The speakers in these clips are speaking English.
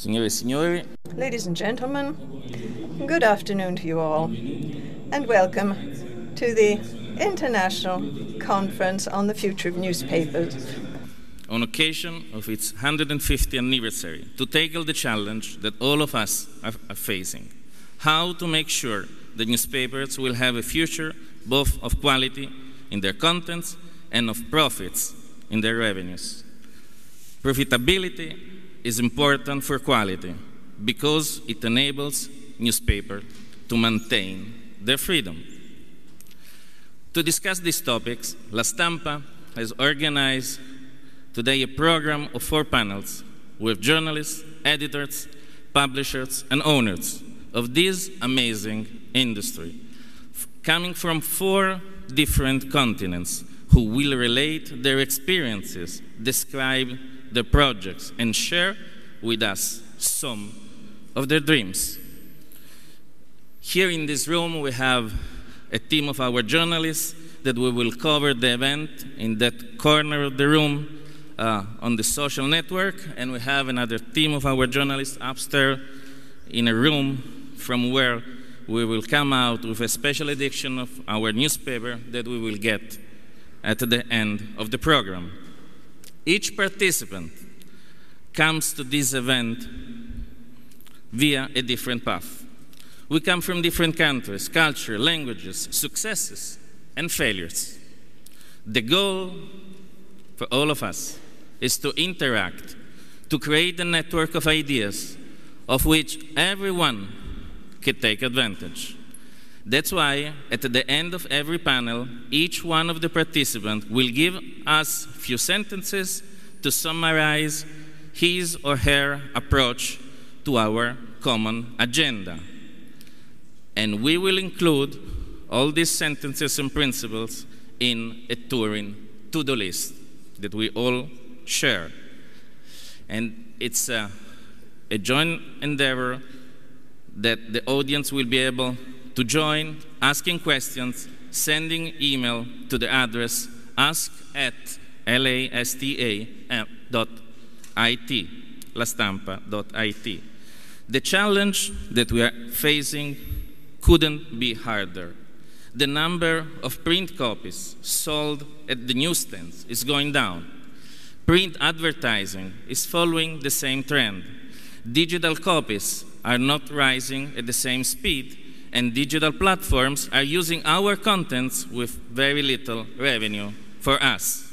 Signore e signori, Ladies and gentlemen, good afternoon to you all, and welcome to the International Conference on the Future of Newspapers. on occasion of its 150th anniversary, to tackle the challenge that all of us are facing: how to make sure that newspapers will have a future both of quality in their contents and of profits in their revenues. Profitability is important for quality because it enables newspapers to maintain their freedom. To discuss these topics, La Stampa has organized today a program of 4 panels with journalists, editors, publishers, and owners of this amazing industry, coming from 4 different continents, who will relate their experiences, describe their projects, and share with us some of their dreams. Here in this room, we have a team of our journalists that we will cover the event in that corner of the room on the social network, and we have another team of our journalists upstairs in a room from where we will come out with a special edition of our newspaper that we will get at the end of the program. Each participant comes to this event via a different path. We come from different countries, culture, languages, successes, and failures. The goal for all of us is to interact, to create a network of ideas of which everyone can take advantage. That's why at the end of every panel, each one of the participants will give us a few sentences to summarize his or her approach to our common agenda. And we will include all these sentences and principles in a Turing to-do list that we all share. And it's a joint endeavor that the audience will be able to join, asking questions, sending email to the address ask@lasta.it, lastampa.it. The challenge that we are facing couldn't be harder. The number of print copies sold at the newsstands is going down. Print advertising is following the same trend. Digital copies are not rising at the same speed, and digital platforms are using our contents with very little revenue for us.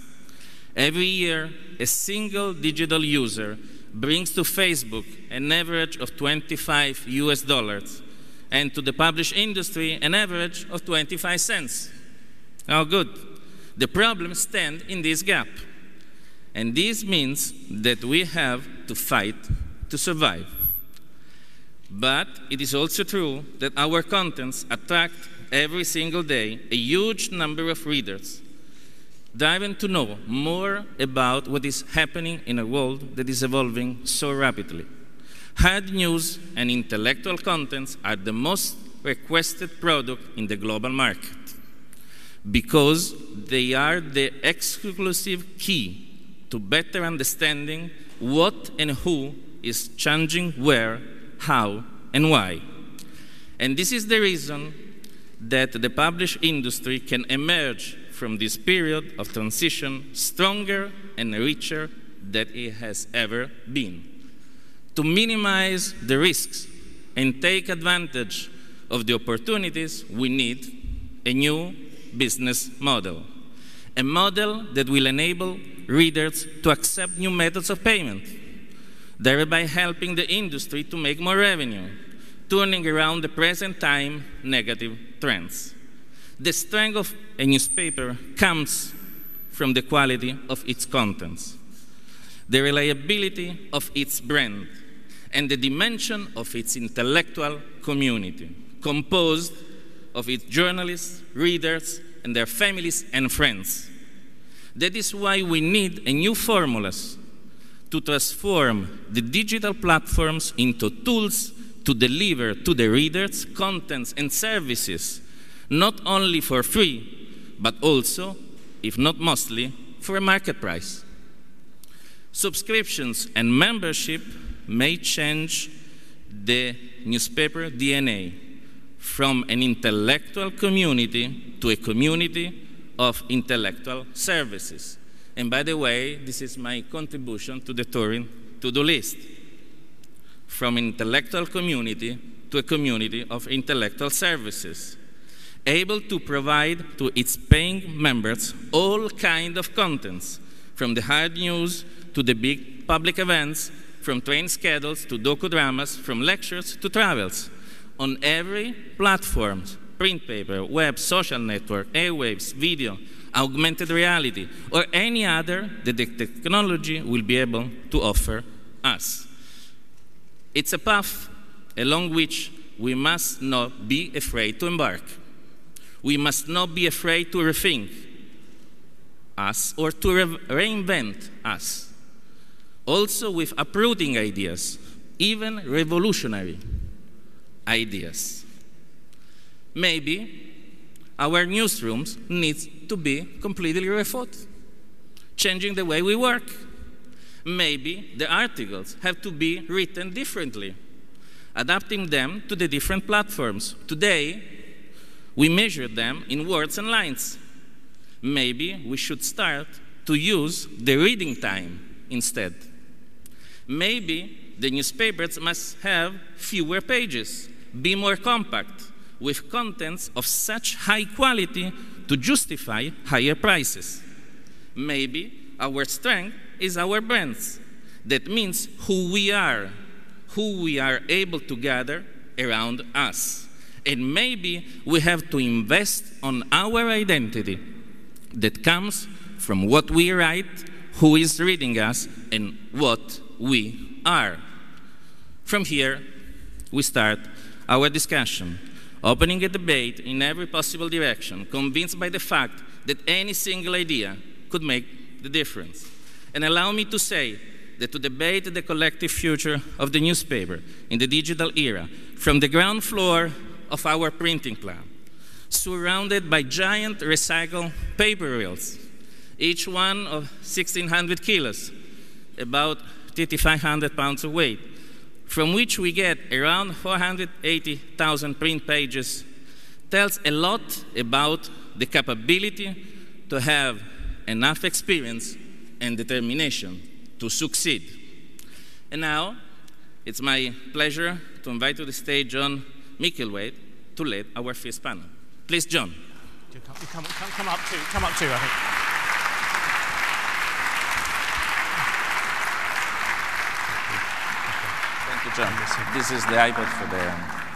Every year, a single digital user brings to Facebook an average of $25 and to the published industry an average of 25 cents. How good. The problems stand in this gap. And this means that we have to fight to survive. But it is also true that our contents attract every single day a huge number of readers, driven to know more about what is happening in a world that is evolving so rapidly. Hard news and intellectual contents are the most requested product in the global market because they are the exclusive key to better understanding what and who is changing where, how, and why. And this is the reason that the published industry can emerge from this period of transition stronger and richer than it has ever been. To minimize the risks and take advantage of the opportunities, we need a new business model. A model that will enable readers to accept new methods of payment, thereby helping the industry to make more revenue, turning around the present time negative trends. The strength of a newspaper comes from the quality of its contents, the reliability of its brand, and the dimension of its intellectual community, composed of its journalists, readers, and their families and friends. That is why we need a new formulas to transform the digital platforms into tools to deliver to the readers contents and services, not only for free, but also, if not mostly, for a market price. Subscriptions and membership may change the newspaper DNA from an intellectual community to a community of intellectual services. And by the way, this is my contribution to the Turing to-do list. From an intellectual community to a community of intellectual services, able to provide to its paying members all kinds of contents, from the hard news to the big public events, from train schedules to docudramas, from lectures to travels, on every platform, print paper, web, social network, airwaves, video, augmented reality, or any other that the technology will be able to offer us. It's a path along which we must not be afraid to embark. We must not be afraid to rethink us or to reinvent us. Also with uprooting ideas, even revolutionary ideas. Maybe our newsrooms need to be completely rethought, changing the way we work. Maybe the articles have to be written differently, adapting them to the different platforms. Today, we measure them in words and lines. Maybe we should start to use the reading time instead. Maybe the newspapers must have fewer pages, be more compact, with contents of such high quality to justify higher prices. Maybe our strength is our brands. That means who we are able to gather around us. And maybe we have to invest on our identity that comes from what we write, who is reading us, and what we are. From here, we start our discussion, opening a debate in every possible direction, convinced by the fact that any single idea could make the difference. And allow me to say that to debate the collective future of the newspaper in the digital era, from the ground floor of our printing plant, surrounded by giant recycled paper reels, each one of 1,600 kilos, about 3,500 pounds of weight, from which we get around 480,000 print pages, tells a lot about the capability to have enough experience and determination to succeed. And now, it's my pleasure to invite to the stage John Mickelwaite to lead our first panel. Please, John. Come up too, I think. Thank you, John. This is the iPad for the